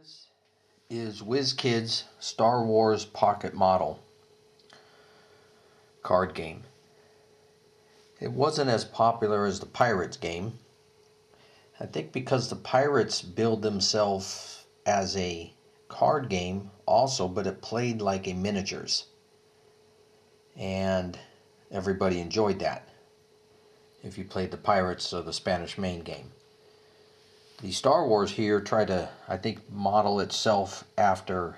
This is WizKid's Star Wars Pocket Model card game. It wasn't as popular as the Pirates game. I think because the Pirates build themselves as a card game also, but it played like a miniatures. And everybody enjoyed that if you played the Pirates or the Spanish main game. The Star Wars here tried to, I think, model itself after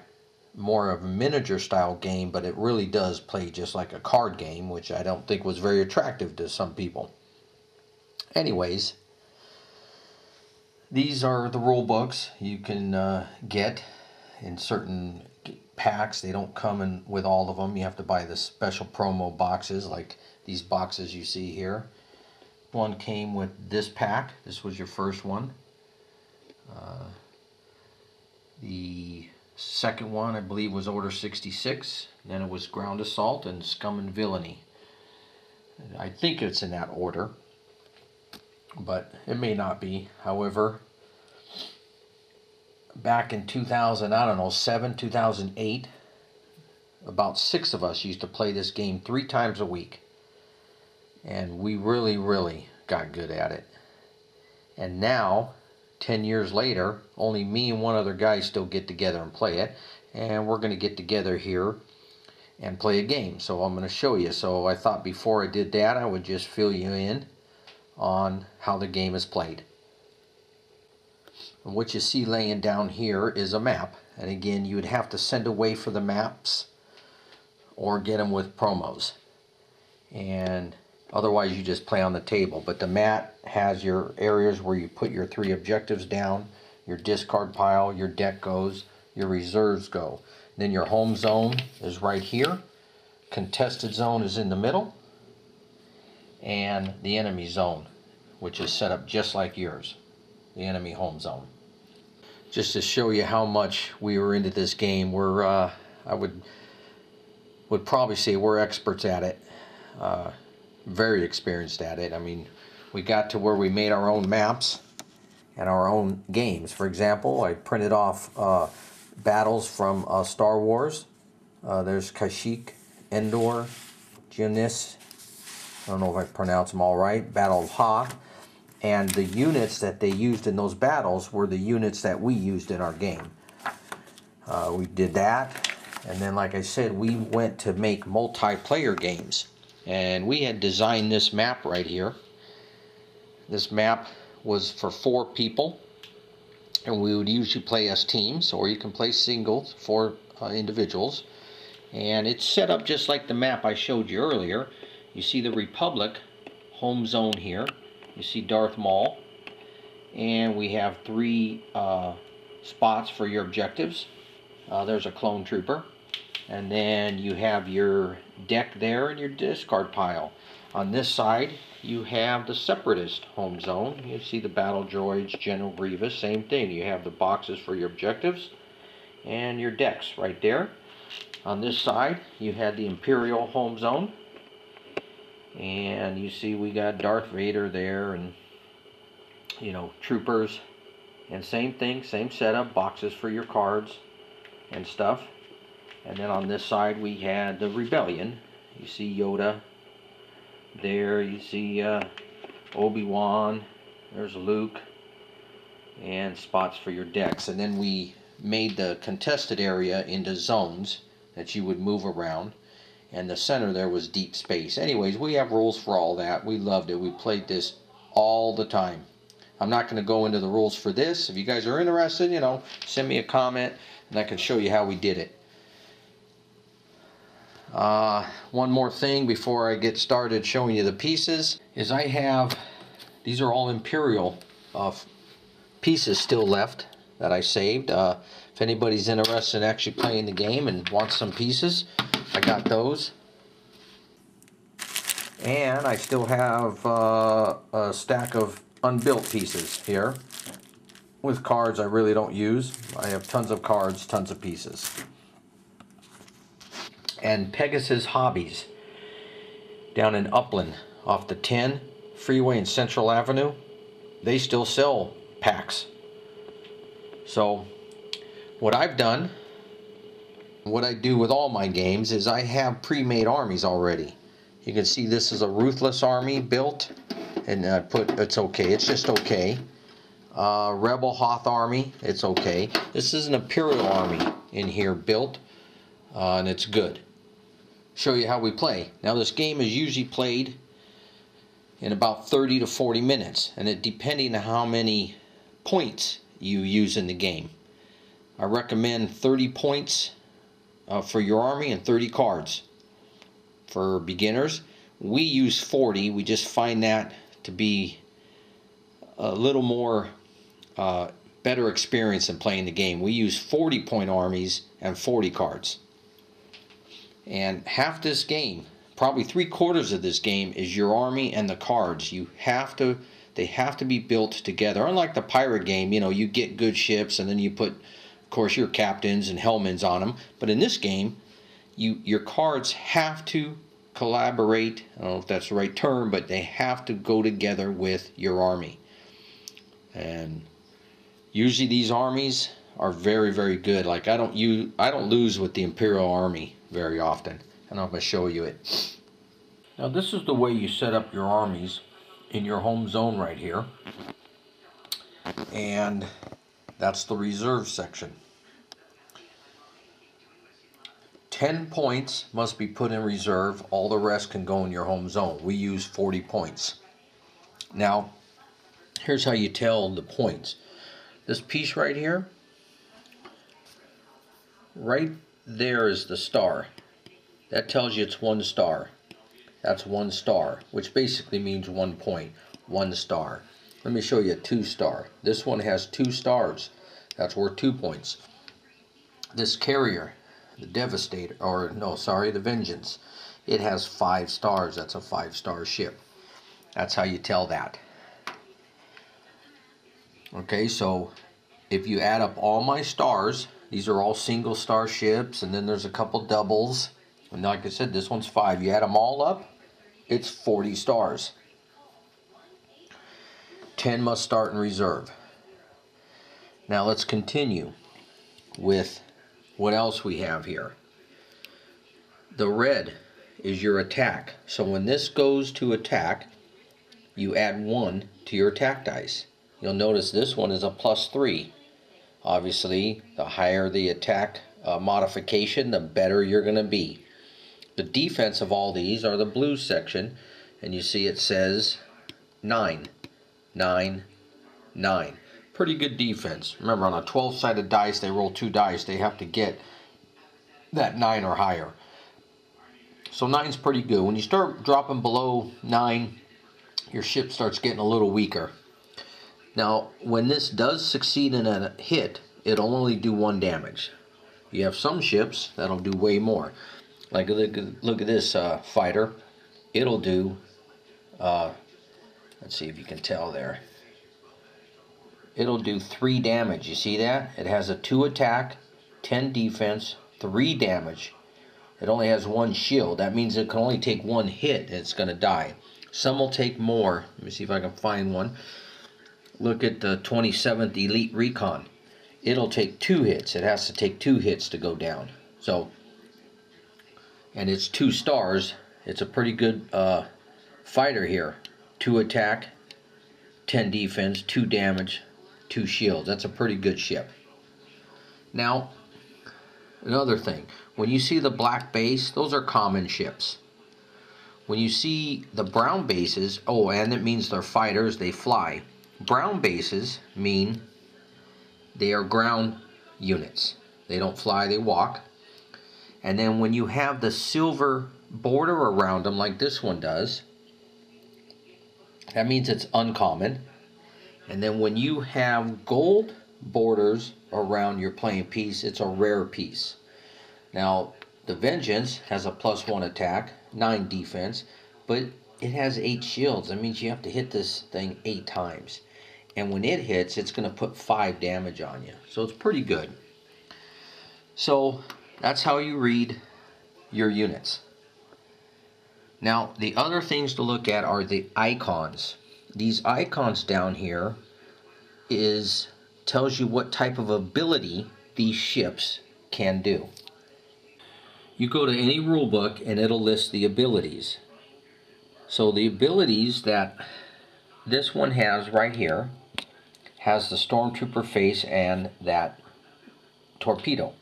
more of a miniature style game, but it really does play just like a card game, which I don't think was very attractive to some people. Anyways, these are the rule books you can get in certain packs. They don't come in with all of them. You have to buy the special promo boxes, like these boxes you see here. One came with this pack. This was your first one. The second one, I believe, was Order 66. Then it was Ground Assault and Scum and Villainy. I think it's in that order, but it may not be. However, back in 2007, 2008, about 6 of us used to play this game 3 times a week. And we really got good at it. And now, 10 years later, only me and one other guy still get together and play it. And we're going to get together here and play a game. So I'm going to show you. So I thought before I did that, I would just fill you in on how the game is played. And what you see laying down here is a map. And again, you would have to send away for the maps or get them with promos. And otherwise, you just play on the table. But the mat has your areas where you put your 3 objectives down, your discard pile, your deck goes, your reserves go. Then your home zone is right here. Contested zone is in the middle. And the enemy zone, which is set up just like yours, the enemy home zone. Just to show you how much we were into this game, we're I would probably say we're experts at it. Very experienced at it. I mean, we got to where we made our own maps and our own games. For example, I printed off battles from Star Wars. There's Kashyyyk, Endor, Geonis, I don't know if I pronounced them all right, Battle of Hoth, and the units that they used in those battles were the units that we used in our game. We did that, and then like I said, we went to make multiplayer games. And we had designed this map right here. This map was for 4 people. And we would usually play as teams, or you can play singles, 4 individuals. And it's set up just like the map I showed you earlier. You see the Republic home zone here. You see Darth Maul. And we have 3 spots for your objectives. There's a clone trooper. And then you have your deck there and your discard pile. On this side, you have the Separatist home zone. You see the battle droids, General Grievous, same thing. You have the boxes for your objectives and your decks right there. On this side, you had the Imperial home zone. And you see we got Darth Vader there and, you know, troopers. And same thing, same setup, boxes for your cards and stuff. And then on this side we had the Rebellion. You see Yoda there, you see Obi-Wan, there's Luke, and spots for your decks. And then we made the contested area into zones that you would move around, and the center there was deep space. Anyways, we have rules for all that. We loved it. We played this all the time. I'm not going to go into the rules for this. If you guys are interested, you know, send me a comment and I can show you how we did it. One more thing before I get started showing you the pieces is I have, these are all Imperial pieces still left that I saved. If anybody's interested in actually playing the game and wants some pieces, I got those. And I still have a stack of unbuilt pieces here with cards I really don't use. I have tons of cards, tons of pieces. And Pegasus Hobbies down in Upland off the 10 freeway in Central Avenue, they still sell packs. So What I've done, what I do with all my games, is I have pre-made armies already. You can see this is a Ruthless army built, and I put it's okay. It's just okay. Rebel Hoth army, it's okay. This is an Imperial army in here built, and it's good. Show you how we play. Now this game is usually played in about 30 to 40 minutes, and it depending on how many points you use in the game. I recommend 30 points for your army and 30 cards. For beginners, we use 40. We just find that to be a little more better experience in playing the game. We use 40-point armies and 40 cards. And half this game, probably 3/4 of this game, is your army and the cards. They have to be built together. Unlike the pirate game, you get good ships and then you put, of course, your captains and helmets on them. But in this game, your cards have to collaborate. I don't know if that's the right term, but they have to go together with your army. And usually these armies are very, very good. Like I don't lose with the Imperial Army very often, and I'm going to show you it. Now this is the way you set up your armies in your home zone right here, and that's the reserve section. 10 points must be put in reserve. All the rest can go in your home zone. We use 40 points. Now here's how you tell the points. This piece right here, right there is the star. That tells you it's 1 star. That's 1 star, which basically means 1 point, 1 star. Let me show you a 2 star. This one has 2 stars. That's worth 2 points. This carrier, the Devastator, the Vengeance, it has 5 stars. That's a 5-star ship. That's how you tell that. Okay, so if you add up all my stars, these are all single star ships, and then there's a couple doubles. And like I said, this one's 5. You add them all up, it's 40 stars. 10 must start in reserve. Now let's continue with what else we have here. The red is your attack. So when this goes to attack, you add 1 to your attack dice. You'll notice this one is a +3. Obviously, the higher the attack modification, the better you're going to be. The defense of all these are the blue section, and you see it says 9, 9, 9. Pretty good defense. Remember, on a 12-sided dice, they roll 2 dice. They have to get that 9 or higher. So 9's pretty good. When you start dropping below 9, your ship starts getting a little weaker. Now, when this does succeed in a hit, it'll only do 1 damage. You have some ships that'll do way more. Like, look at this fighter. It'll do, let's see if you can tell there. It'll do 3 damage. You see that? It has a 2 attack, 10 defense, 3 damage. It only has 1 shield. That means it can only take 1 hit and it's going to die. Some will take more. Let me see if I can find one. Look at the 27th Elite Recon. It'll take 2 hits. It has to take 2 hits to go down. So, and it's 2 stars. It's a pretty good fighter here. 2 attack, 10 defense, 2 damage, 2 shields. That's a pretty good ship. Now, another thing. When you see the black base, those are common ships. When you see the brown bases, and it means they're fighters, they fly. Brown bases mean they are ground units. They don't fly, they walk. And then when you have the silver border around them like this one does, that means it's uncommon. And then when you have gold borders around your playing piece, it's a rare piece. Now, the Vengeance has a +1 attack, 9 defense, but it has 8 shields. That means you have to hit this thing 8 times. And when it hits, it's going to put 5 damage on you. So it's pretty good. So that's how you read your units. Now, the other things to look at are the icons. These icons down here tells you what type of ability these ships can do. You go to any rule book and it'll list the abilities. So the abilities that this one has right here has the stormtrooper face and that torpedo.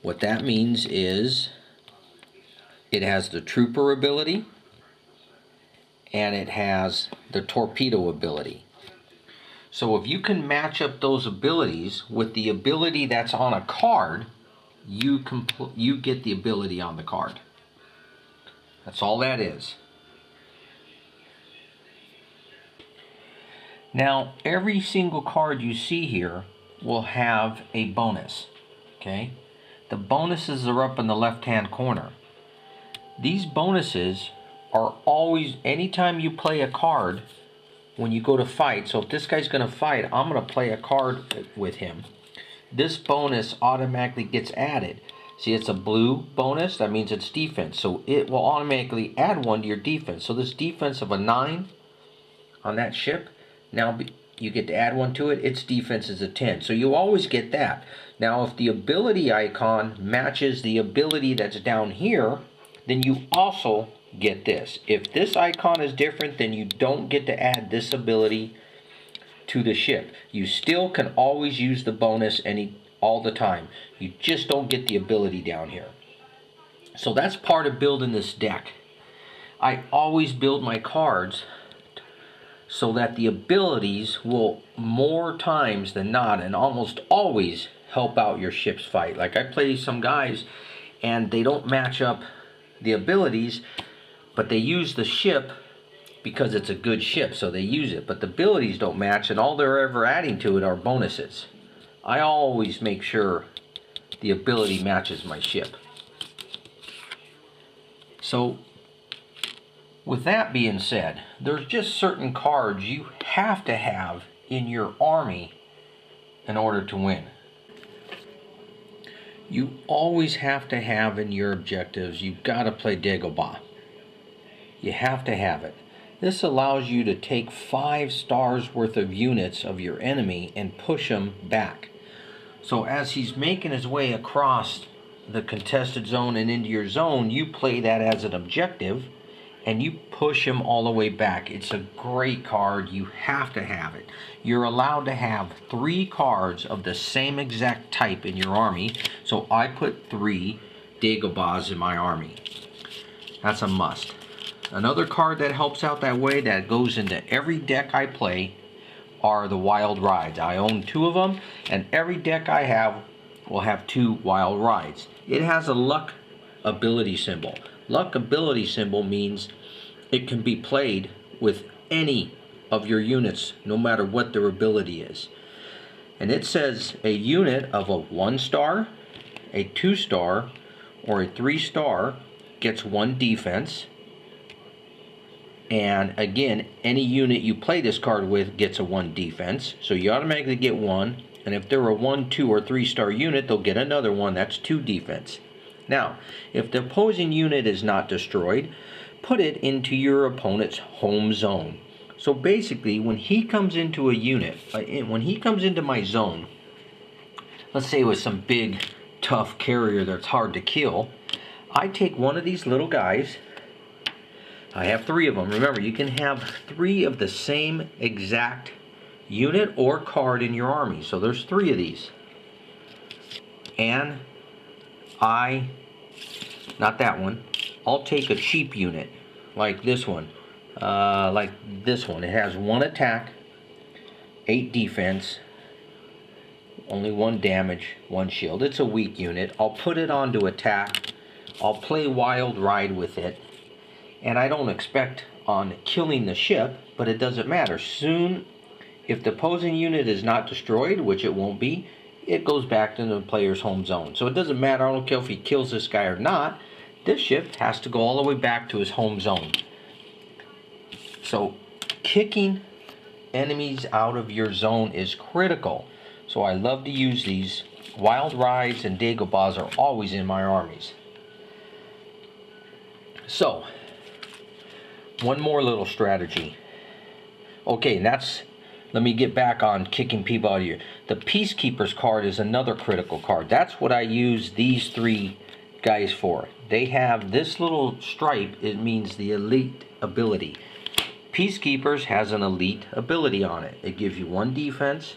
What that means is it has the trooper ability and it has the torpedo ability. So if you can match up those abilities with the ability that's on a card, you get the ability on the card. That's all that is. Now, every single card you see here will have a bonus. Okay? The bonuses are up in the left-hand corner. These bonuses are always, anytime you play a card, when you go to fight, so if this guy's going to fight, I'm going to play a card with him. This bonus automatically gets added. See, it's a blue bonus, that means it's defense. So it will automatically add one to your defense. So this defense of a 9 on that ship, now you get to add one to it, its defense is a 10. So you always get that. Now if the ability icon matches the ability that's down here, then you also get this. If this icon is different, then you don't get to add this ability to the ship. You still can always use the bonus all the time. You just don't get the ability down here. So that's part of building this deck. I always build my cards so that the abilities will more times than not and almost always help out your ship's fight. Like I play some guys and they don't match up the abilities, but they use the ship because it's a good ship, so they use it. But the abilities don't match, and all they're ever adding to it are bonuses. I always make sure the ability matches my ship. So, with that being said, there's just certain cards you have to have in your army in order to win. You always have to have in your objectives, you've got to play Dagobah. You have to have it. This allows you to take 5 stars worth of units of your enemy and push them back. So as he's making his way across the contested zone and into your zone, you play that as an objective and you push him all the way back. It's a great card. You have to have it. You're allowed to have 3 cards of the same exact type in your army. So I put 3 Dagobahs in my army. That's a must. Another card that helps out that way, that goes into every deck I play, are the Wild Rides. I own 2 of them, and every deck I have will have 2 Wild Rides. It has a luck ability symbol. Luck ability symbol means it can be played with any of your units, no matter what their ability is. And it says a unit of a 1-star, a 2-star, or a 3-star gets 1 defense. And again, any unit you play this card with gets a 1 defense. So you automatically get 1. And if they're a 1, 2, or 3-star unit, they'll get another 1. That's 2 defense. Now, if the opposing unit is not destroyed, put it into your opponent's home zone. So basically, when he comes into a unit, when he comes into my zone, let's say with some big, tough carrier that's hard to kill, I take one of these little guys. I have 3 of them. Remember, you can have 3 of the same exact unit or card in your army. So there's 3 of these. And not that one, I'll take a cheap unit, like this one. It has 1 attack, 8 defense, only 1 damage, 1 shield. It's a weak unit. I'll put it onto attack. I'll play Wild Ride with it. And I don't expect on killing the ship, but it doesn't matter. Soon, if the opposing unit is not destroyed, which it won't be, it goes back to the player's home zone. So it doesn't matter, I don't care if he kills this guy or not, this ship has to go all the way back to his home zone. So kicking enemies out of your zone is critical. So I love to use these. Wild Rides and Dagobahs are always in my armies. So, one more little strategy. Okay, and that's let me get back on kicking people out of here. The Peacekeepers card is another critical card. That's what I use these three guys for. They have this little stripe. It means the elite ability. Peacekeepers has an elite ability on it. It gives you 1 defense,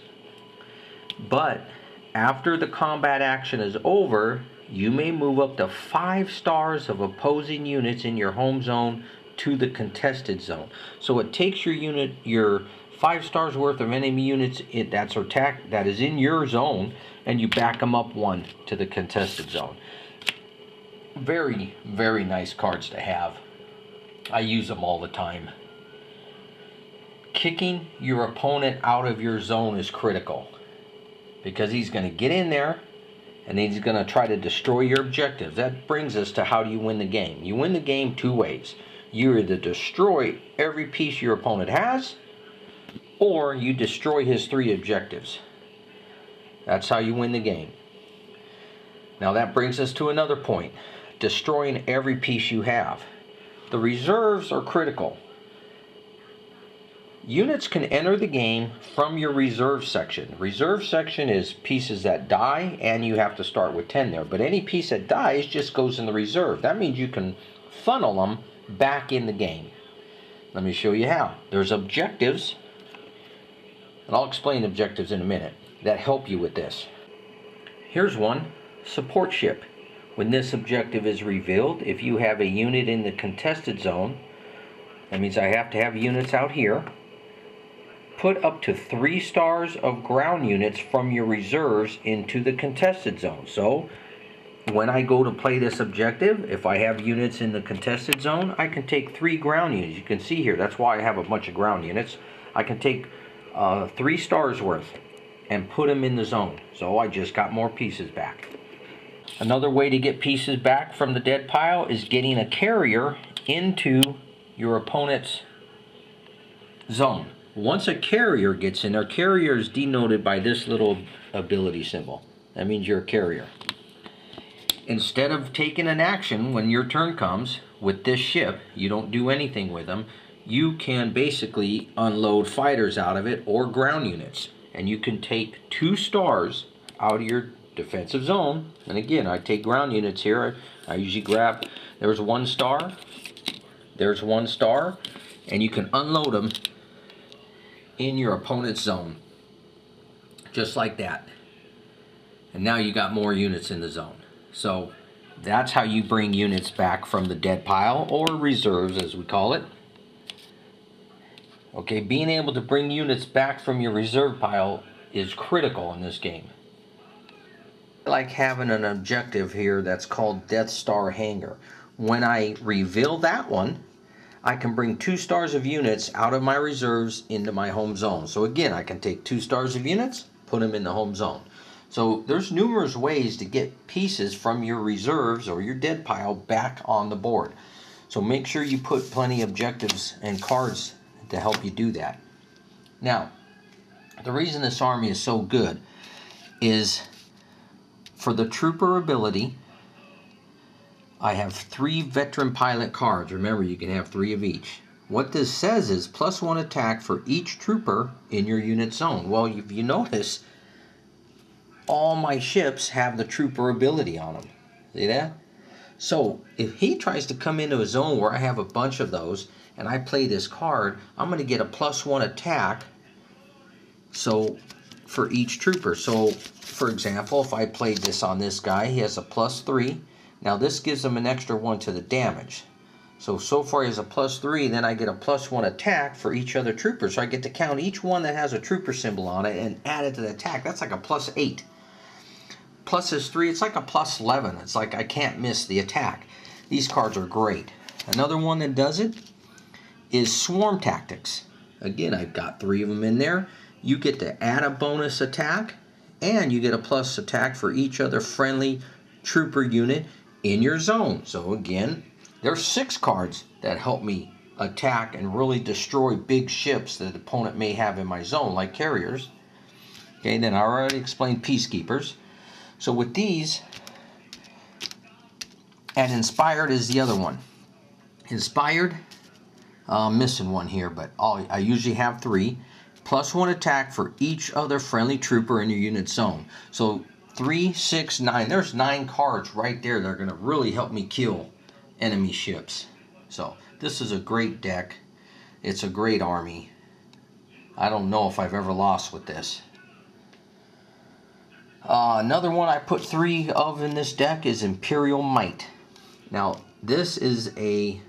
but after the combat action is over, you may move up to 5 stars of opposing units in your home zone to the contested zone. So it takes your unit, your 5 stars worth of enemy units that is in your zone, and you back them up 1 to the contested zone. Very, very nice cards to have. I use them all the time. Kicking your opponent out of your zone is critical, because he's going to get in there and he's going to try to destroy your objectives. That brings us to how do you win the game. You win the game 2 ways. You either destroy every piece your opponent has, or you destroy his 3 objectives. That's how you win the game. Now that brings us to another point. Destroying every piece you have. The reserves are critical. Units can enter the game from your reserve section. Reserve section is pieces that die, and you have to start with 10 there. But any piece that dies just goes in the reserve. That means you can funnel them back in the game. Let me show you how. There's objectives, and I'll explain objectives in a minute, that help you with this. Here's one, support ship. When this objective is revealed, if you have a unit in the contested zone, that means I have to have units out here. Put up to 3 stars of ground units from your reserves into the contested zone. So when I go to play this objective, if I have units in the contested zone, I can take 3 ground units. You can see here, that's why I have a bunch of ground units. I can take 3 stars worth and put them in the zone. So I just got more pieces back. Another way to get pieces back from the dead pile is getting a carrier into your opponent's zone. Once a carrier gets in there, carrier is denoted by this little ability symbol. That means you're a carrier. Instead of taking an action when your turn comes with this ship, you don't do anything with them, you can basically unload fighters out of it or ground units. And you can take 2 stars out of your defensive zone. And again, I take ground units here. I usually grab, there's 1 star, there's 1 star, and you can unload them in your opponent's zone, just like that. And now you got more units in the zone. So that's how you bring units back from the dead pile, or reserves as we call it. Okay, being able to bring units back from your reserve pile is critical in this game. I like having an objective here that's called Death Star Hangar. When I reveal that one, I can bring 2 stars of units out of my reserves into my home zone. So again, I can take 2 stars of units, put them in the home zone. So there's numerous ways to get pieces from your reserves or your dead pile back on the board. So make sure you put plenty of objectives and cards to help you do that. Now, the reason this army is so good is for the trooper ability. I have 3 veteran pilot cards. Remember, you can have 3 of each. What this says is +1 attack for each trooper in your unit zone. Well, if you notice, all my ships have the trooper ability on them. See that? So if he tries to come into a zone where I have a bunch of those and I play this card, I'm going to get a +1 attack so for each trooper. So for example, if I played this on this guy, he has a +3. Now this gives him an extra 1 to the damage. So far he has a +3, then I get a +1 attack for each other trooper. So I get to count each one that has a trooper symbol on it and add it to the attack. That's like a +8. Plus his 3, it's like a +11. It's like I can't miss the attack. These cards are great. Another one that does it is Swarm Tactics. Again, I've got 3 of them in there. You get to add a bonus attack, and you get a plus attack for each other friendly trooper unit in your zone. So again, there's 6 cards that help me attack and really destroy big ships that the opponent may have in my zone, like carriers. Okay, then I already explained Peacekeepers. So with these, and Inspired is the other one. Inspired, I'm missing one here, but I usually have 3. +1 attack for each other friendly trooper in your unit zone. So 3, 6, 9. There's 9 cards right there that are going to really help me kill enemy ships. So this is a great deck. It's a great army. I don't know if I've ever lost with this. Another one I put 3 of in this deck is Imperial Might. Now this is a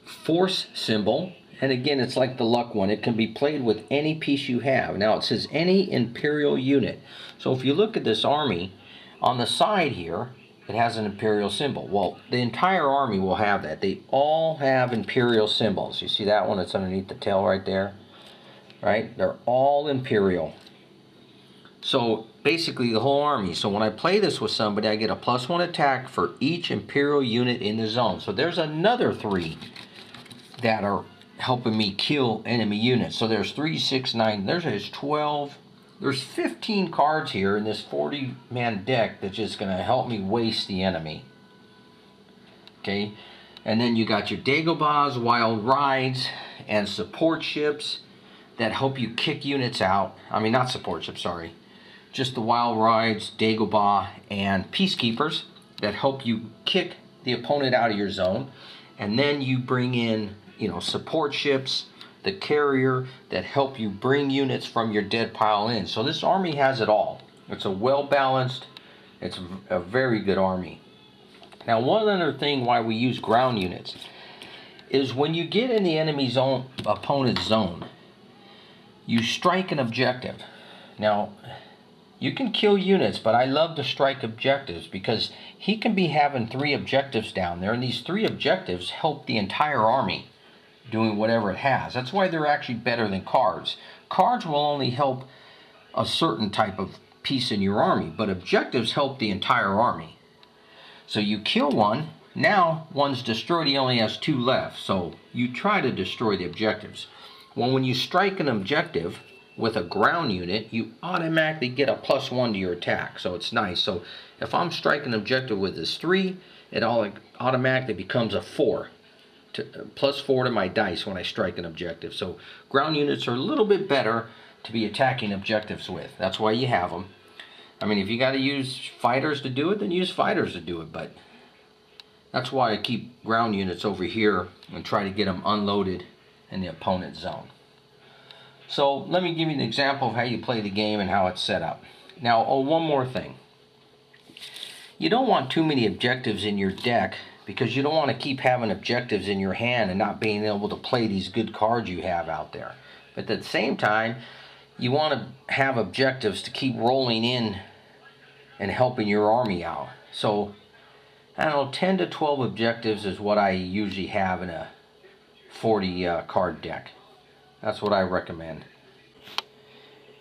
force symbol, and again it's like the luck one. It can be played with any piece you have. Now it says any Imperial unit. So if you look at this army, on the side here it has an Imperial symbol. Well, the entire army will have that. They all have Imperial symbols. You see that one that's underneath the tail right there? Right? They're all Imperial. So basically the whole army. So when I play this with somebody, I get a +1 attack for each Imperial unit in the zone. So there's another 3 that are helping me kill enemy units. So there's 3, 6, 9, there's 12, there's 15 cards here in this 40-man deck that's just going to help me waste the enemy. Okay, and then you got your Dagobahs, Wild Rides, and support ships that help you kick units out. I mean, not support ships, sorry. Just the Wild Rides, Dagobah, and Peacekeepers that help you kick the opponent out of your zone. And then you bring in, you know, support ships, the carrier that help you bring units from your dead pile in. So this army has it all. It's a well-balanced, it's a very good army. Now one other thing why we use ground units is when you get in the enemy zone, opponent's zone, you strike an objective. Now you can kill units, but I love to strike objectives because he can be having 3 objectives down there, and these 3 objectives help the entire army doing whatever it has. That's why they're actually better than cards. Cards will only help a certain type of piece in your army, but objectives help the entire army. So you kill one, now one's destroyed, he only has 2 left, so you try to destroy the objectives. Well, when you strike an objective with a ground unit, you automatically get a +1 to your attack, so it's nice. So if I'm striking an objective with this 3, it automatically becomes a 4. +4 to my dice when I strike an objective. So ground units are a little bit better to be attacking objectives with. That's why you have them. I mean, if you got to use fighters to do it, then use fighters to do it, but that's why I keep ground units over here and try to get them unloaded in the opponent's zone. So let me give you an example of how you play the game and how it's set up. Now, one more thing. You don't want too many objectives in your deck because you don't want to keep having objectives in your hand and not being able to play these good cards you have out there. But at the same time, you want to have objectives to keep rolling in and helping your army out. So, I don't know, 10 to 12 objectives is what I usually have in a 40 card deck. That's what I recommend.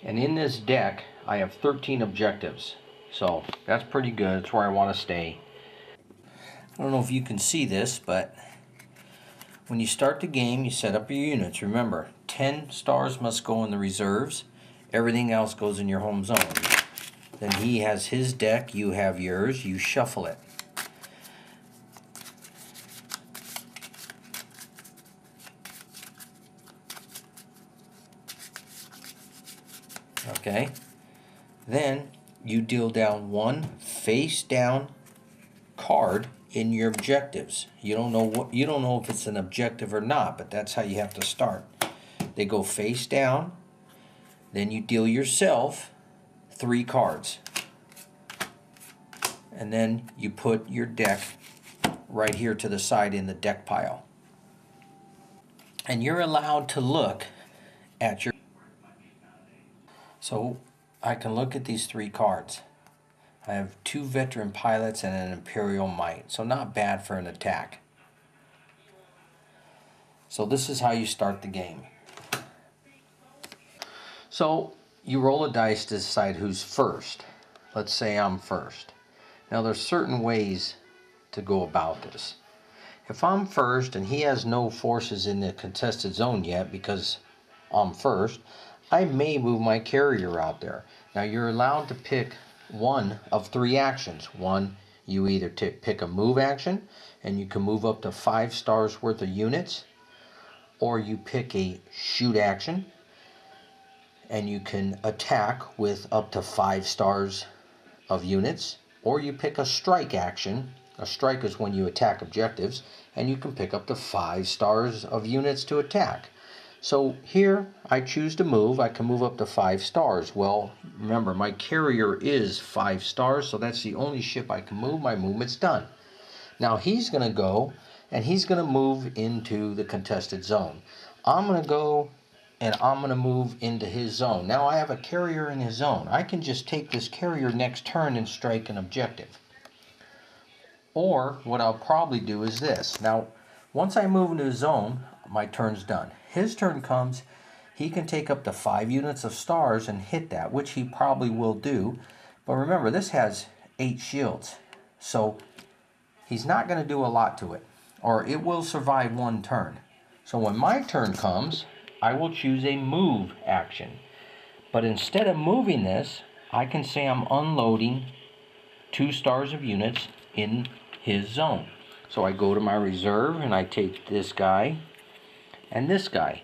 And in this deck, I have 13 objectives. So that's pretty good. That's where I want to stay. I don't know if you can see this, but when you start the game, you set up your units. Remember, 10 stars must go in the reserves. Everything else goes in your home zone. Then he has his deck, you have yours. You shuffle it. Okay, then you deal down 1 face down card in your objectives. You don't know if it's an objective or not, but that's how you have to start. They go face down, then you deal yourself 3 cards. And then you put your deck right here to the side in the deck pile. And you're allowed to look at your... So I can look at these 3 cards. I have 2 veteran pilots and an Imperial Might, so not bad for an attack. So this is how you start the game. So you roll a dice to decide who's first. Let's say I'm first. Now there's certain ways to go about this. If I'm first and he has no forces in the contested zone yet because I'm first, I may move my carrier out there. Now you're allowed to pick one of 3 actions. One, you either pick a move action, and you can move up to 5 stars worth of units, or you pick a shoot action, and you can attack with up to 5 stars of units, or you pick a strike action. A strike is when you attack objectives, and you can pick up to 5 stars of units to attack. So here I choose to move. I can move up to 5 stars. Well, remember, my carrier is 5 stars, so that's the only ship I can move. My movement's done. Now he's going to go, and he's going to move into the contested zone. I'm going to go, and I'm going to move into his zone. Now I have a carrier in his zone. I can just take this carrier next turn and strike an objective. Or what I'll probably do is this. Now, once I move into his zone, my turn's done. His turn comes, he can take up to 5 units of stars and hit that, which he probably will do. But remember, this has 8 shields, so he's not going to do a lot to it, or it will survive 1 turn. So when my turn comes, I will choose a move action. But instead of moving this, I can say I'm unloading 2 stars of units in his zone. So I go to my reserve and I take this guy and this guy,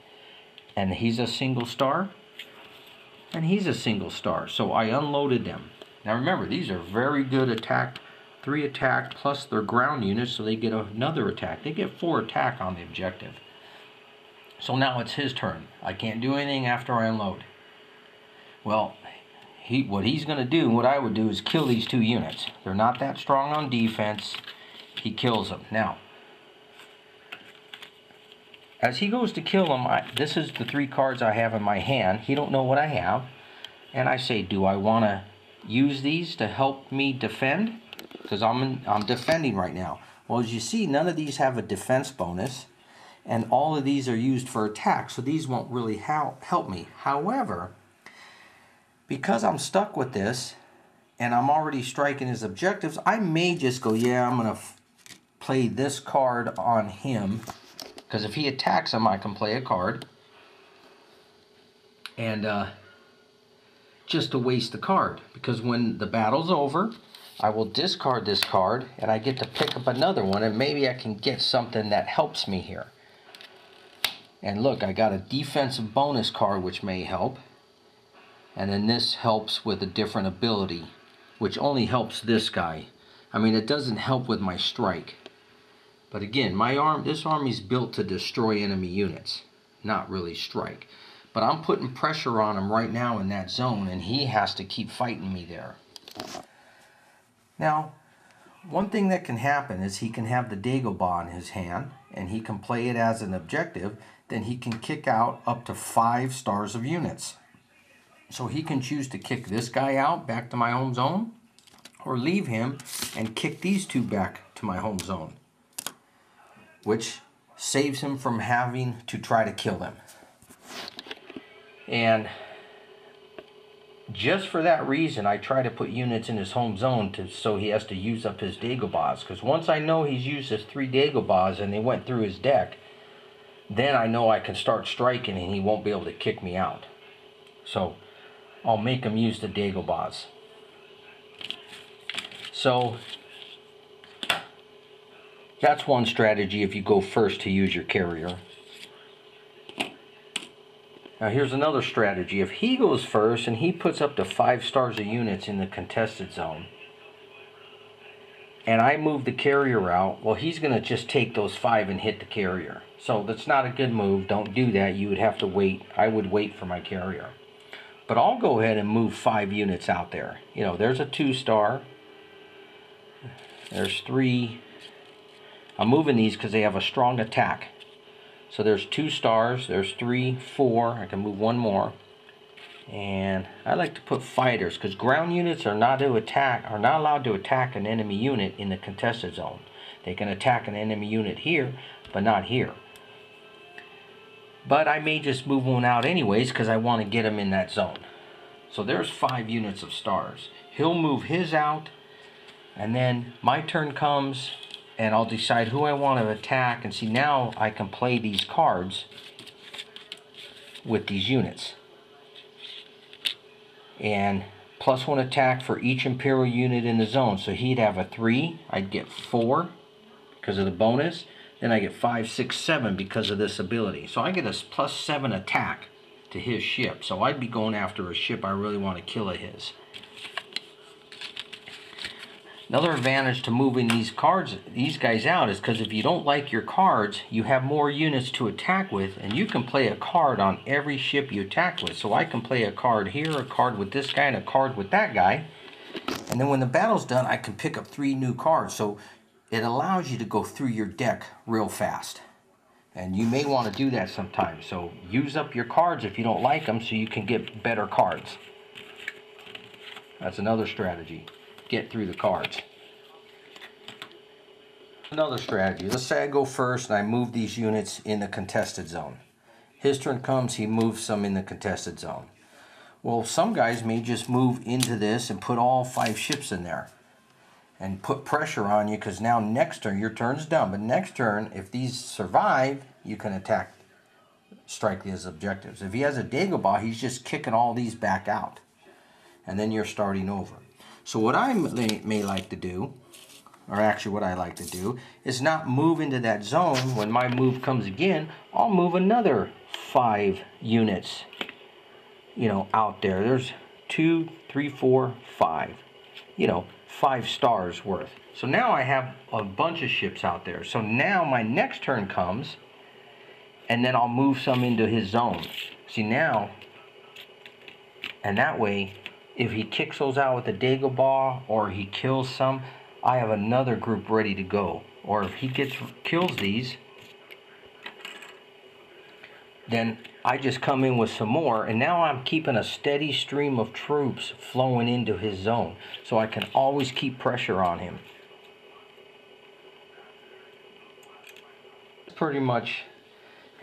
and he's a single star and he's a single star, so I unloaded them. Now remember, these are very good attack, 3 attack plus their ground units, so they get another attack. They get 4 attack on the objective. So now it's his turn. I can't do anything after I unload. Well, what he's going to do, what I would do, is kill these 2 units. They're not that strong on defense. He kills them. Now, as he goes to kill them, this is the 3 cards I have in my hand. He don't know what I have. And I say, do I want to use these to help me defend? Because I'm defending right now. Well, as you see, none of these have a defense bonus. And all of these are used for attack. So these won't really help me. However, because I'm stuck with this, and I'm already striking his objectives, I may just go, yeah, I'm going to play this card on him. Because if he attacks him, I can play a card. And just to waste the card. Because when the battle's over, I will discard this card, and I get to pick up another one, and maybe I can get something that helps me here. And look, I got a defensive bonus card, which may help. And then this helps with a different ability, which only helps this guy. I mean, it doesn't help with my strike. But again, this army's built to destroy enemy units, not really strike. But I'm putting pressure on him right now in that zone, and he has to keep fighting me there. Now, one thing that can happen is he can have the Dagobah in his hand, and he can play it as an objective. Then he can kick out up to 5 stars of units. So he can choose to kick this guy out back to my home zone, or leave him and kick these 2 back to my home zone, which saves him from having to try to kill them. And just for that reason, I try to put units in his home zone so he has to use up his Dagobahs. Because once I know he's used his 3 Dagobahs and they went through his deck, then I know I can start striking and he won't be able to kick me out. So I'll make him use the Dagobahs. So that's one strategy if you go first to use your carrier. Now here's another strategy. If he goes first and he puts up to 5 stars of units in the contested zone, and I move the carrier out, well, he's going to just take those 5 and hit the carrier. So that's not a good move. Don't do that. You would have to wait. I would wait for my carrier. But I'll go ahead and move 5 units out there. You know, there's a 2-star. There's 3. I'm moving these because they have a strong attack. So there's 2 stars, there's 3, 4, I can move 1 more. And I like to put fighters because ground units are not allowed to attack an enemy unit in the contested zone. They can attack an enemy unit here, but not here. But I may just move one out anyways because I want to get him in that zone. So there's 5 units of stars. He'll move his out, and then my turn comes, and I'll decide who I want to attack. And see, now I can play these cards with these units. And +1 attack for each Imperial unit in the zone. So he'd have a 3. I'd get 4 because of the bonus. Then I get 5, 6, 7 because of this ability. So I get a +7 attack to his ship. So I'd be going after a ship I really want to kill of his. Another advantage to moving these guys out is because if you don't like your cards, you have more units to attack with, and you can play a card on every ship you attack with. So I can play a card here, a card with this guy, and a card with that guy. And then when the battle's done, I can pick up 3 new cards. So it allows you to go through your deck real fast. And you may want to do that sometimes. So use up your cards if you don't like them so you can get better cards. That's another strategy. Get through the cards. Another strategy. Let's say I go first and I move these units in the contested zone. His turn comes, he moves some in the contested zone. Well, some guys may just move into this and put all 5 ships in there and put pressure on you, because now next turn, your turn's done, but next turn, if these survive, you can attack, strike his objectives. If he has a Dagobah, he's just kicking all these back out, and then you're starting over. So what I may like to do, or actually what I like to do, is not move into that zone. When my move comes again, I'll move another 5 units, you know, out there. There's 2, 3, 4, 5, you know, 5 stars worth. So now I have a bunch of ships out there. So now my next turn comes, and then I'll move some into his zone. See now, and that way, if he kicks those out with a Dagobah or he kills some, I have another group ready to go. Or if he kills these, then I just come in with some more, and now I'm keeping a steady stream of troops flowing into his zone, so I can always keep pressure on him. Pretty much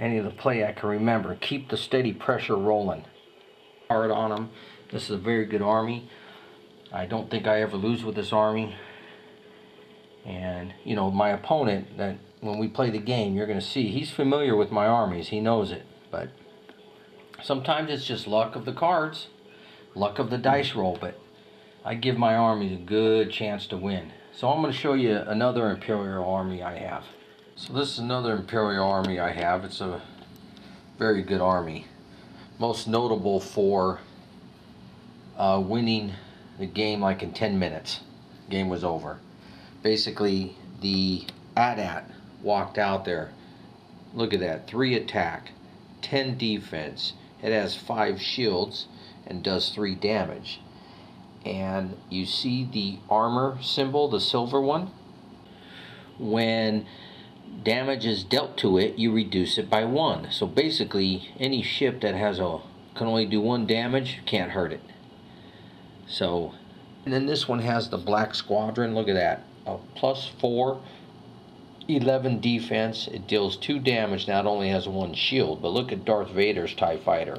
any of the play I can remember. Keep the steady pressure rolling. Hard on him. This is a very good army. I don't think I ever lose with this army. And you know, my opponent, that when we play the game, you're going to see he's familiar with my armies. He knows it. But sometimes it's just luck of the cards, luck of the dice roll. But I give my armies a good chance to win. So I'm going to show you another Imperial army I have. So this is another Imperial army I have. It's a very good army. Most notable for winning the game like in 10 minutes. Game was over. Basically, the AT-AT walked out there. Look at that. 3 attack, 10 defense. It has 5 shields and does 3 damage. And you see the armor symbol, the silver one? When damage is dealt to it, you reduce it by 1. So basically, any ship that can only do 1 damage can't hurt it. So, and then this one has the Black Squadron. Look at that. A +4, 11 defense. It deals 2 damage. Now it only has 1 shield. But look at Darth Vader's TIE Fighter.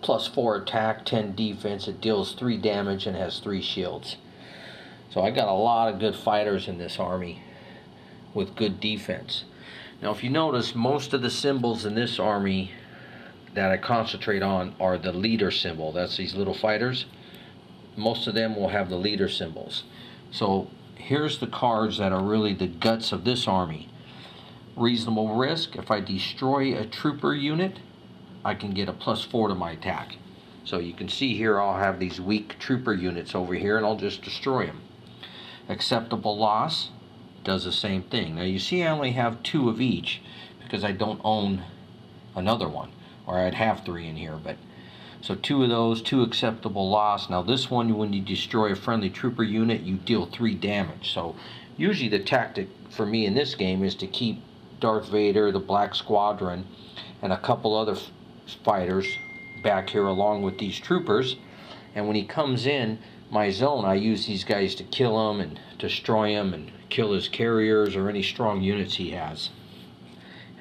+4 attack, 10 defense. It deals 3 damage and has 3 shields. So I got a lot of good fighters in this army with good defense. Now if you notice, most of the symbols in this army that I concentrate on are the leader symbol. That's these little fighters. Most of them will have the leader symbols. So here's the cards that are really the guts of this army. Reasonable risk. If I destroy a trooper unit, I can get a +4 to my attack. So you can see here I'll have these weak trooper units over here and I'll just destroy them. Acceptable loss does the same thing. Now you see I only have 2 of each because I don't own another one, or I'd have 3 in here. But so 2 of those, 2 acceptable loss. Now this one, when you destroy a friendly trooper unit, you deal 3 damage. So usually the tactic for me in this game is to keep Darth Vader, the Black Squadron, and a couple other fighters back here along with these troopers. And when he comes in my zone, I use these guys to kill him and destroy him and kill his carriers or any strong units he has.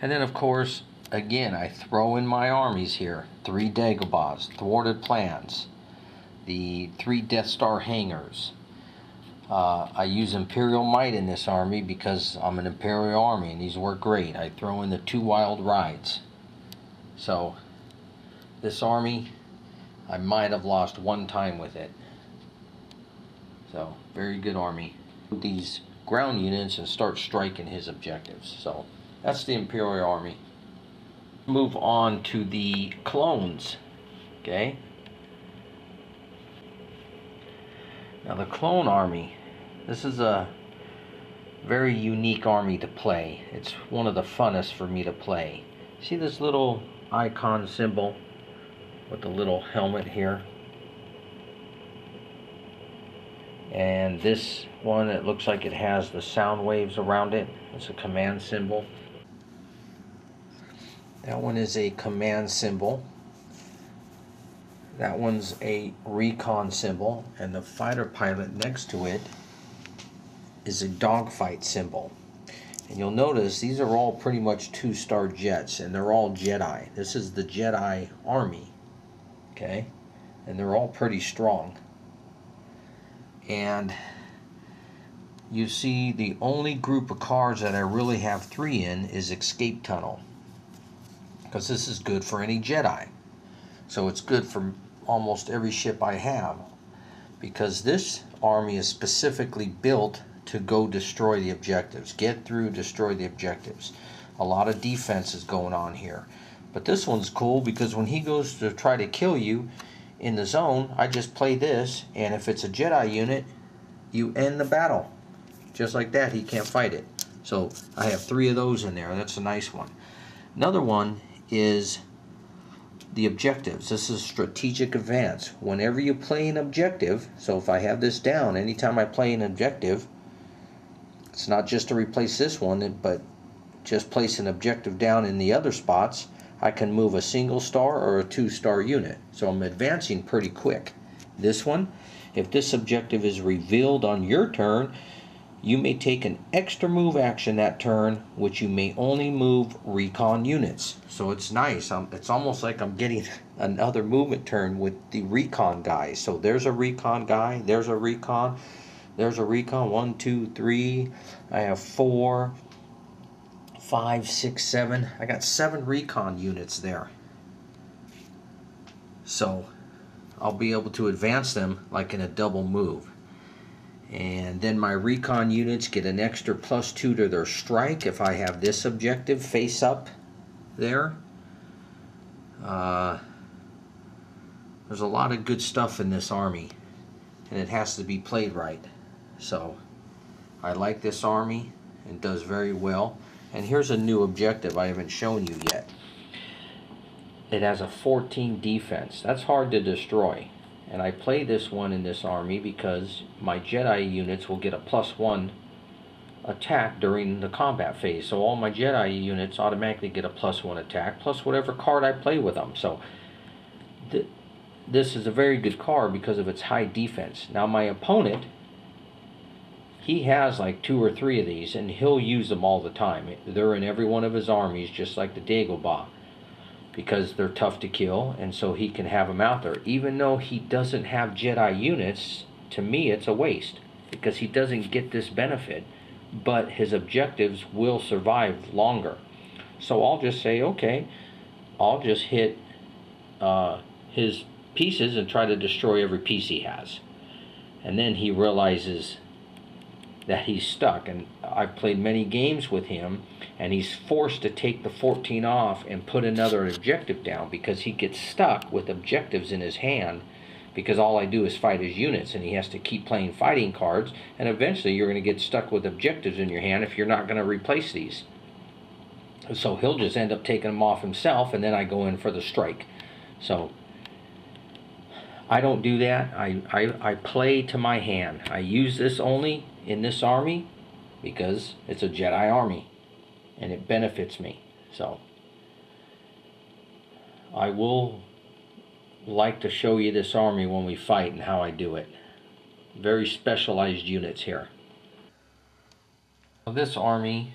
And then of course, again, I throw in my armies here. 3 Dagobahs, thwarted plans, the 3 Death Star hangars. I use Imperial Might in this army because I'm an Imperial army and these work great. I throw in the 2 Wild Rides. So this army, I might have lost 1 time with it. So very good army. These ground units and start striking his objectives. So that's the Imperial Army. Move on to the clones. Okay. Now the clone army, this is a very unique army to play. It's one of the funnest for me to play. See this little icon symbol with the little helmet here? And this one, it looks like it has the sound waves around it. It's a command symbol. That one is a command symbol. That one's a recon symbol, and the fighter pilot next to it is a dogfight symbol. And you'll notice these are all pretty much 2-star jets, and they're all Jedi. This is the Jedi Army, okay? And they're all pretty strong. And you see the only group of cars that I really have 3 in is Escape Tunnel, because this is good for any Jedi. So it's good for almost every ship I have, because this army is specifically built to go destroy the objectives. Get through, destroy the objectives. A lot of defense is going on here. But this one's cool because when he goes to try to kill you in the zone, I just play this, and if it's a Jedi unit, you end the battle. Just like that, he can't fight it. So I have 3 of those in there. That's a nice one. Another one is the objectives. This is strategic advance. Whenever you play an objective, so if I have this down, anytime I play an objective, it's not just to replace this one, but just place an objective down in the other spots, I can move a single star or a 2-star unit. So I'm advancing pretty quick. This one, if this objective is revealed on your turn, you may take an extra move action that turn, which you may only move recon units. So it's nice. It's almost like I'm getting another movement turn with the recon guys. So there's a recon guy, there's a recon, there's a recon. 1, 2, 3. I have 4, 5, 6, 7. I got 7 recon units there. So I'll be able to advance them like in a double move. And then my recon units get an extra +2 to their strike if I have this objective face up there. There's a lot of good stuff in this army, and it has to be played right. So I like this army, and does very well. And here's a new objective I haven't shown you yet. It has a 14 defense. That's hard to destroy. And I play this one in this army because my Jedi units will get a +1 attack during the combat phase. So all my Jedi units automatically get a +1 attack, plus whatever card I play with them. So this is a very good card because of its high defense. Now my opponent, he has like 2 or 3 of these, and he'll use them all the time. They're in every one of his armies, just like the Dagobah, because they're tough to kill, and so he can have them out there. Even though he doesn't have Jedi units, to me it's a waste, because he doesn't get this benefit, but his objectives will survive longer. So I'll just say, okay, I'll just hit his pieces and try to destroy every piece he has. And then he realizes that he's stuck, and I've played many games with him, and he's forced to take the 14 off and put another objective down because he gets stuck with objectives in his hand, because all I do is fight his units, and he has to keep playing fighting cards, and eventually you're going to get stuck with objectives in your hand if you're not going to replace these. So he'll just end up taking them off himself, and then I go in for the strike. So I don't do that. I play to my hand. I use this only in this army because it's a Jedi army and it benefits me. So I will like to show you this army when we fight and how I do it. Very specialized units here. This army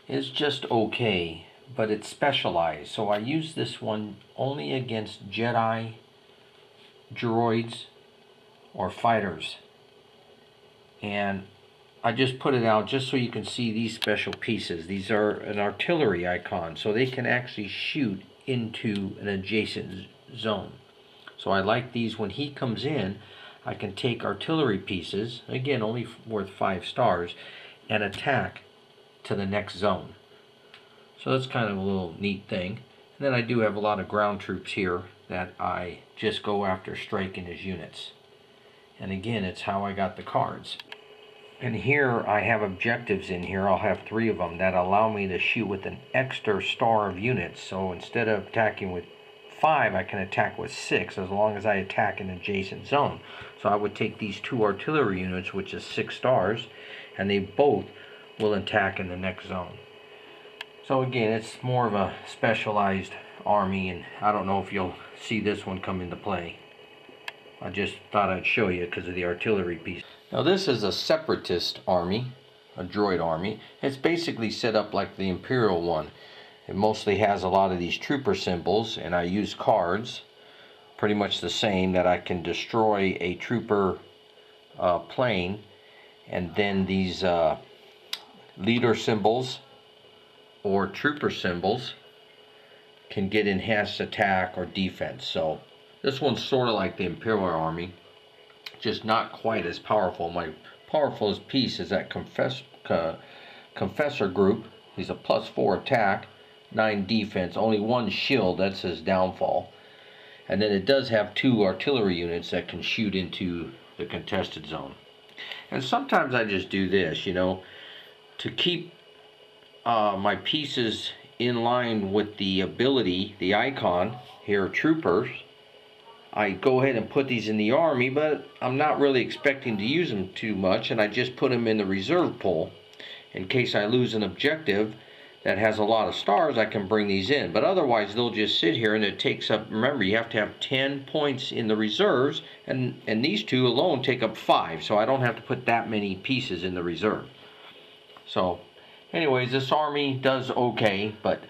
is just okay, but it's specialized. So I use this one only against Jedi, droids, or fighters. And I just put it out just so you can see these special pieces. These are an artillery icon, so they can actually shoot into an adjacent zone. So I like these. When he comes in, I can take artillery pieces, again only worth 5 stars, and attack to the next zone. So that's kind of a little neat thing. And then I do have a lot of ground troops here that I just go after striking as units. And again, it's how I got the cards. And here I have objectives in here. I'll have 3 of them that allow me to shoot with an extra star of units. So instead of attacking with 5, I can attack with 6 as long as I attack an adjacent zone. So I would take these 2 artillery units, which is 6 stars, and they both will attack in the next zone. So again, it's more of a specialized army, and I don't know if you'll see this one come into play. I just thought I'd show you because of the artillery piece. Now this is a Separatist army, a droid army. It's basically set up like the Imperial one. It mostly has a lot of these trooper symbols, and I use cards, pretty much the same, that I can destroy a trooper plane, and then these leader symbols or trooper symbols can get enhanced attack or defense. So this one's sort of like the Imperial Army, just not quite as powerful. My powerfulest piece is that Confessor group. He's a +4 attack, 9 defense, only 1 shield. That's his downfall. And then it does have 2 artillery units that can shoot into the contested zone. And sometimes I just do this, you know, to keep my pieces in line with the ability, the icon here, troopers. I go ahead and put these in the army, but I'm not really expecting to use them too much, and I just put them in the reserve pool. In case I lose an objective that has a lot of stars, I can bring these in. But otherwise, they'll just sit here, and it takes up, remember, you have to have 10 points in the reserves, and these 2 alone take up 5, so I don't have to put that many pieces in the reserve. So anyways, this army does okay, but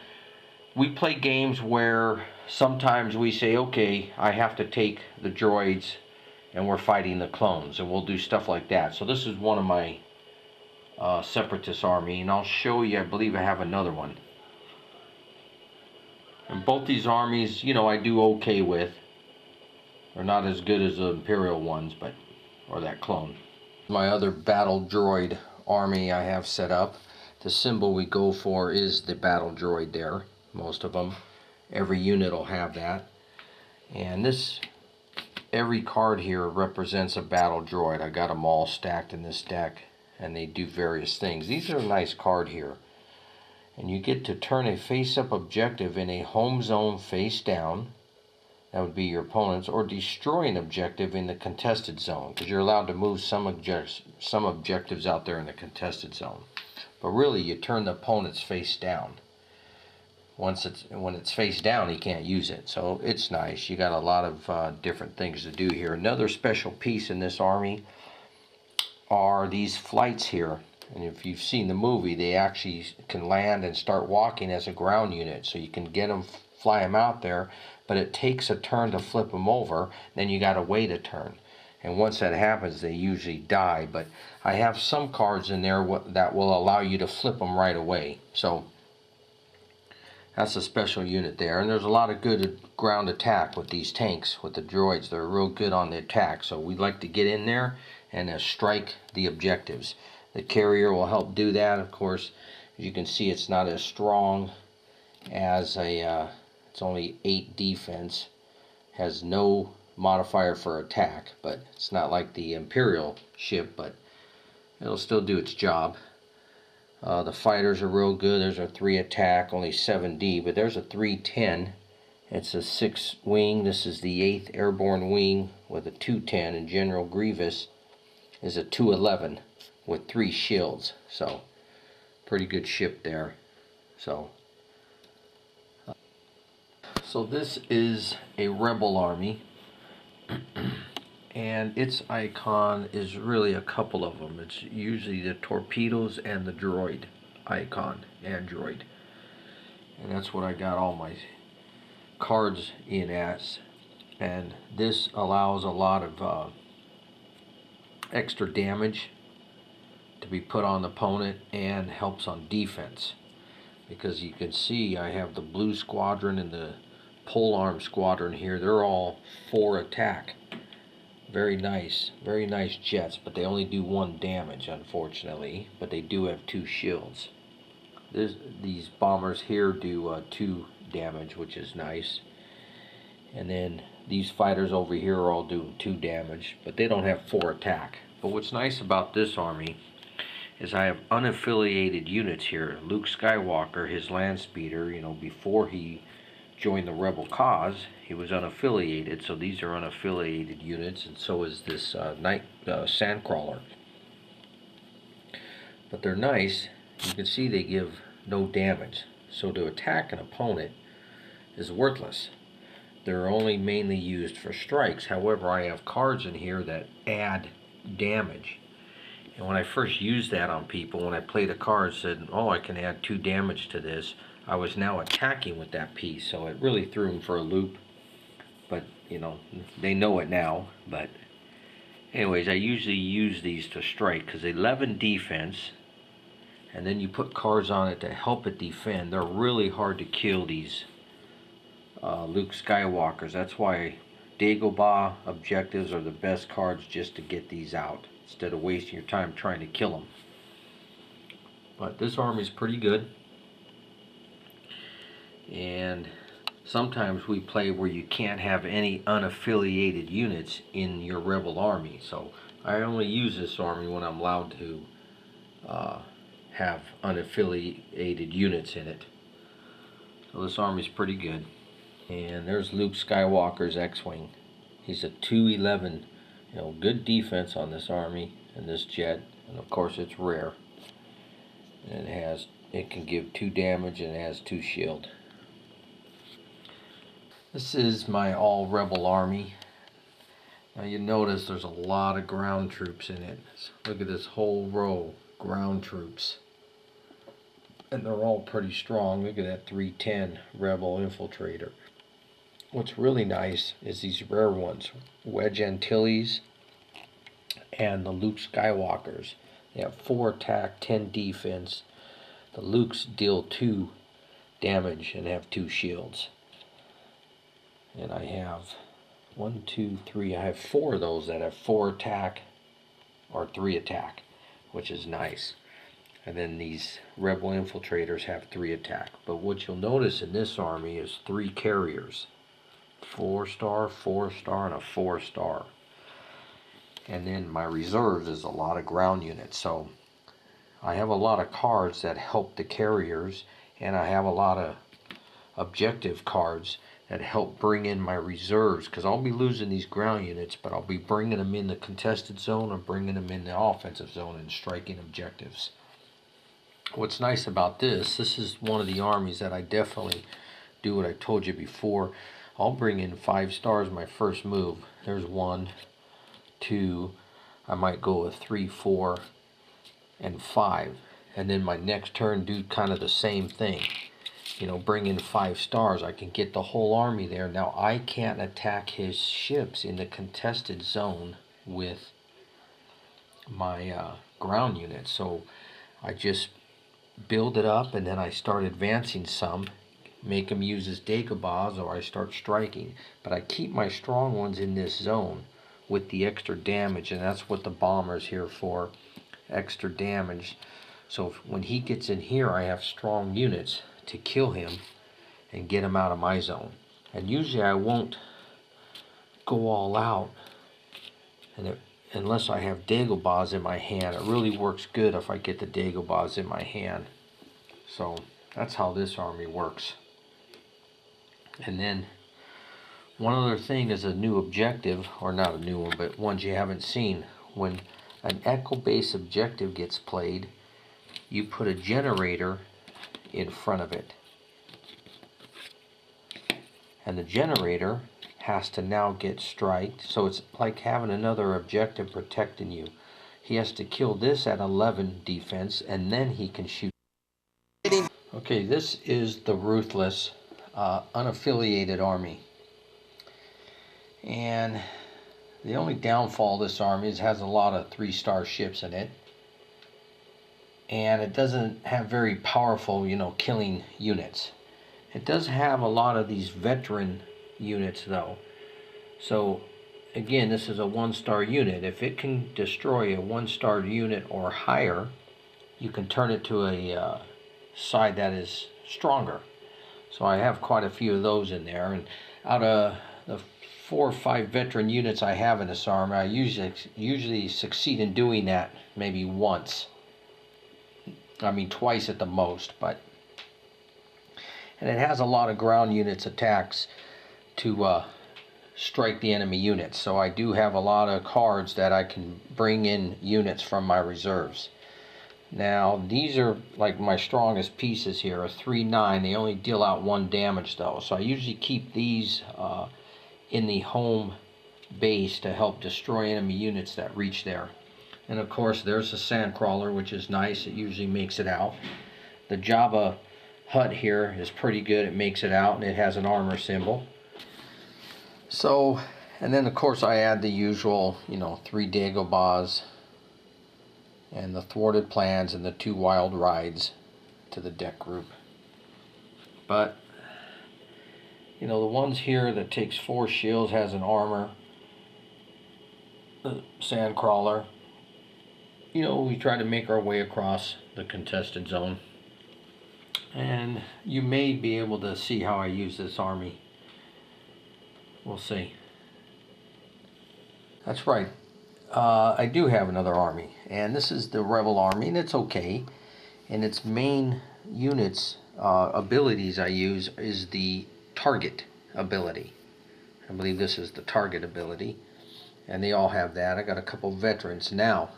we play games where sometimes we say, okay, I have to take the droids and we're fighting the clones, and we'll do stuff like that. So this is one of my Separatist Army, and I'll show you, I believe I have another one. And both these armies, you know, I do okay with. They're not as good as the Imperial ones, but, or that clone. My other battle droid army I have set up. The symbol we go for is the battle droid there. Most of them. Every unit will have that. And this, every card here represents a battle droid. I got them all stacked in this deck, and they do various things. These are a nice card here. And you get to turn a face-up objective in a home zone face down. That would be your opponent's, or destroy an objective in the contested zone, because you're allowed to move some objectives out there in the contested zone. But really, you turn the opponent's face down. When it's face down, he can't use it. So it's nice. You got a lot of different things to do here. Another special piece in this army are these flights here. And if you've seen the movie, they actually can land and start walking as a ground unit. So you can get them, fly them out there, but it takes a turn to flip them over. Then you got to wait a turn. And once that happens, they usually die. But I have some cards in there that will allow you to flip them right away. So that's a special unit there. And there's a lot of good ground attack with these tanks, with the droids. They're real good on the attack. So we'd like to get in there and strike the objectives. The carrier will help do that. Of course, as you can see, it's not as strong as it's only 8 defense. Has no modifier for attack, but it's not like the Imperial ship, but it'll still do its job. The fighters are real good. There's a 3 attack, only 7D, but there's a 310. It's a 6 wing. This is the 8th Airborne Wing with a 210, and General Grievous is a 211 with 3 shields. So pretty good ship there. So this is a rebel army. And its icon is really a couple of them. It's usually the torpedoes and the droid icon, android. And that's what I got all my cards in as. And this allows a lot of extra damage to be put on the opponent, and helps on defense. Because you can see I have the blue squadron and the polearm squadron here. They're all 4 attack. Very nice jets, but they only do 1 damage, unfortunately. But they do have 2 shields. These bombers here do 2 damage, which is nice. And then these fighters over here are all doing 2 damage, but they don't have 4 attack. But what's nice about this army is I have unaffiliated units here. Luke Skywalker, his land speeder, before he joined the rebel cause, he was unaffiliated, so these are unaffiliated units, and so is this sandcrawler. But they're nice. You can see they give no damage, so to attack an opponent is worthless. They're only mainly used for strikes. However, I have cards in here that add damage. And when I first used that on people, when I played a card said, oh, I can add 2 damage to this, I was now attacking with that piece, so it really threw them for a loop. But, they know it now. But anyways, I usually use these to strike, because 11 defense, and then you put cards on it to help it defend. They're really hard to kill, these Luke Skywalkers. That's why Dagobah objectives are the best cards, just to get these out, instead of wasting your time trying to kill them. But this army is pretty good. And sometimes we play where you can't have any unaffiliated units in your rebel army. So I only use this army when I'm allowed to have unaffiliated units in it. So this army is pretty good. And there's Luke Skywalker's X-Wing. He's a 211. Good defense on this army and this jet. And of course it's rare. And it can give 2 damage, and it has 2 shield. This is my all rebel army. Now you notice there's a lot of ground troops in it. Look at this whole row, ground troops. And they're all pretty strong. Look at that 310 rebel infiltrator. What's really nice is these rare ones, Wedge Antilles and the Luke Skywalkers. They have 4 attack, 10 defense. The Lukes deal 2 damage and have 2 shields. And I have 1, 2, 3. I have 4 of those that have 4 attack or 3 attack, which is nice. And then these rebel infiltrators have 3 attack. But what you'll notice in this army is 3 carriers. 4-star, 4-star, and a 4-star. And then my reserves is a lot of ground units. So I have a lot of cards that help the carriers, and I have a lot of objective cards that help bring in my reserves, because I'll be losing these ground units, but I'll be bringing them in the contested zone or bringing them in the offensive zone and striking objectives. What's nice about this is one of the armies that I definitely do what I told you before. I'll bring in 5 stars my first move. There's 1, 2, I might go with 3, 4, and 5. And then my next turn do kind of the same thing. Bring in 5 stars. I can get the whole army there. Now I can't attack his ships in the contested zone with my ground units. So I just build it up, and then I start advancing some, make them use as Dagobahs, or I start striking. But I keep my strong ones in this zone with the extra damage, and that's what the bomber's here for, extra damage. So when he gets in here, I have strong units to kill him and get him out of my zone. And usually I won't go all out unless I have Dagobahs in my hand. It really works good if I get the Dagobahs in my hand. So that's how this army works. And then one other thing is a new objective, or not a new one, but ones you haven't seen. When an echo base objective gets played, you put a generator in front of it. And the generator has to now get striked, so it's like having another objective protecting you. He has to kill this at 11 defense, and then he can shoot. Okay, this is the Ruthless unaffiliated army. And the only downfall of this army is it has a lot of 3-star ships in it. And it doesn't have very powerful, killing units. It does have a lot of these veteran units though. So again, this is a 1-star unit. If it can destroy a 1-star unit or higher, you can turn it to a side that is stronger. So I have quite a few of those in there, and out of the 4 or 5 veteran units I have in this army, I usually succeed in doing that maybe once. I mean twice at the most, but and it has a lot of ground units attacks to strike the enemy units. So I do have a lot of cards that I can bring in units from my reserves. Now these are like my strongest pieces here, a 3/9. They only deal out 1 damage though, so I usually keep these in the home base to help destroy enemy units that reach there. And of course there's a sandcrawler, which is nice. It usually makes it out. The Jabba hut here is pretty good. It makes it out, and it has an armor symbol. So, and then of course I add the usual, 3 Dagobahs and the thwarted plans and the 2 wild rides to the deck group. But the ones here that takes 4 shields, has an armor, the sandcrawler. We try to make our way across the contested zone, and you may be able to see how I use this army. We'll see. That's right. I do have another army, and this is the Rebel Army, and it's okay. And its main units abilities I use is the target ability. I believe this is the target ability, and they all have that. I got a couple veterans. Now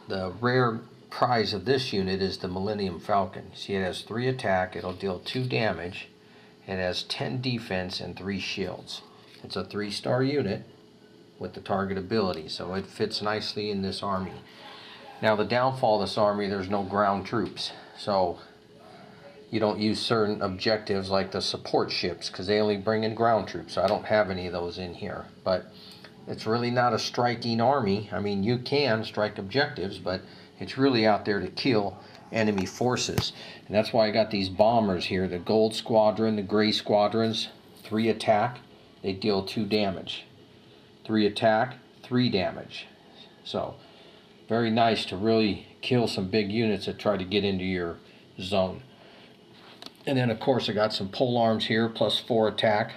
the rare prize of this unit is the Millennium Falcon. See, it has 3 attack, it'll deal 2 damage, it has 10 defense and 3 shields. It's a 3-star unit with the target ability, so it fits nicely in this army. Now the downfall of this army, there's no ground troops, so you don't use certain objectives like the support ships, because they only bring in ground troops. So I don't have any of those in here, but it's really not a striking army. I mean, you can strike objectives, but it's really out there to kill enemy forces. And that's why I got these bombers here, the gold squadron, the gray squadrons. 3 attack, they deal 2 damage. 3 attack, 3 damage. So very nice to really kill some big units that try to get into your zone. And then of course I got some pole arms here, plus 4 attack,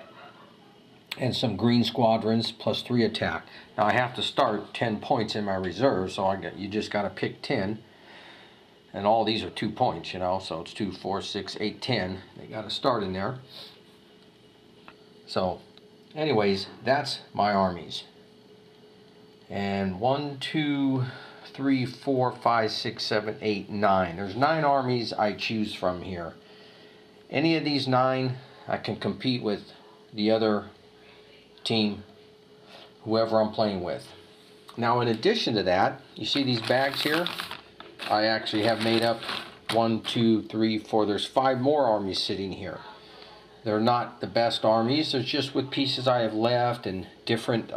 and some green squadrons, plus 3 attack. Now I have to start 10 points in my reserve, so you just got to pick 10, and all these are 2 points, so it's 2, 4, 6, 8, 10. They got to start in there. So anyways, that's my armies. And 1, 2, 3, 4, 5, 6, 7, 8, 9. There's 9 armies I choose from here. Any of these 9, I can compete with the other team, whoever I'm playing with. Now in addition to that, you see these bags here? I actually have made up 1, 2, 3, 4. There's 5 more armies sitting here. They're not the best armies. They're just with pieces I have left and different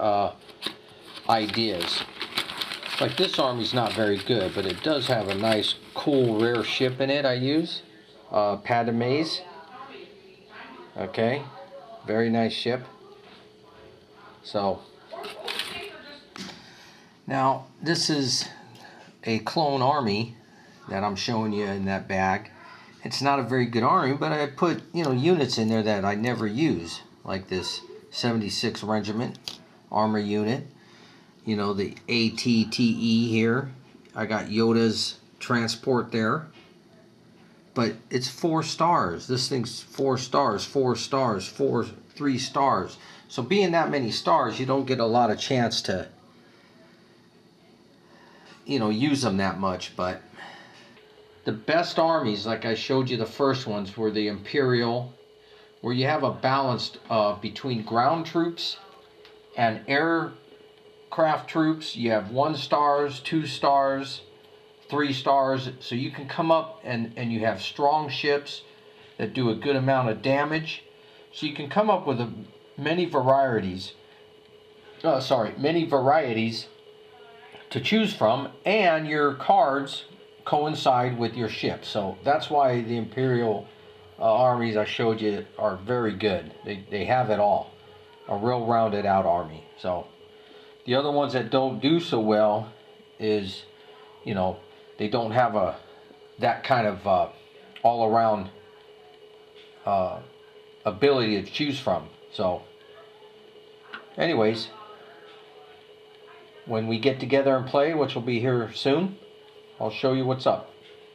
ideas. Like this army's not very good, but it does have a nice, cool, rare ship in it I use. Padme's. Okay, very nice ship. So now this is a clone army that I'm showing you in that bag. It's not a very good army, but I put units in there that I never use, like this 76 Regiment armor unit. The ATTE here. I got Yoda's transport there. But it's 4 stars. This thing's 4 stars, 4 stars, 3 stars. So being that many stars, you don't get a lot of chance to, use them that much. But the best armies, like I showed you the first ones, were the Imperial, where you have a balance between ground troops and aircraft troops. You have 1 stars, 2 stars, 3 stars, so you can come up and you have strong ships that do a good amount of damage. So you can come up with many varieties to choose from, and your cards coincide with your ship. So that's why the Imperial armies I showed you are very good. They have it all. a real rounded out army. So the other ones that don't do so well is, you know, they don't have that kind of all around ability to choose from. So anyways, when we get together and play, which will be here soon, I'll show you what's up.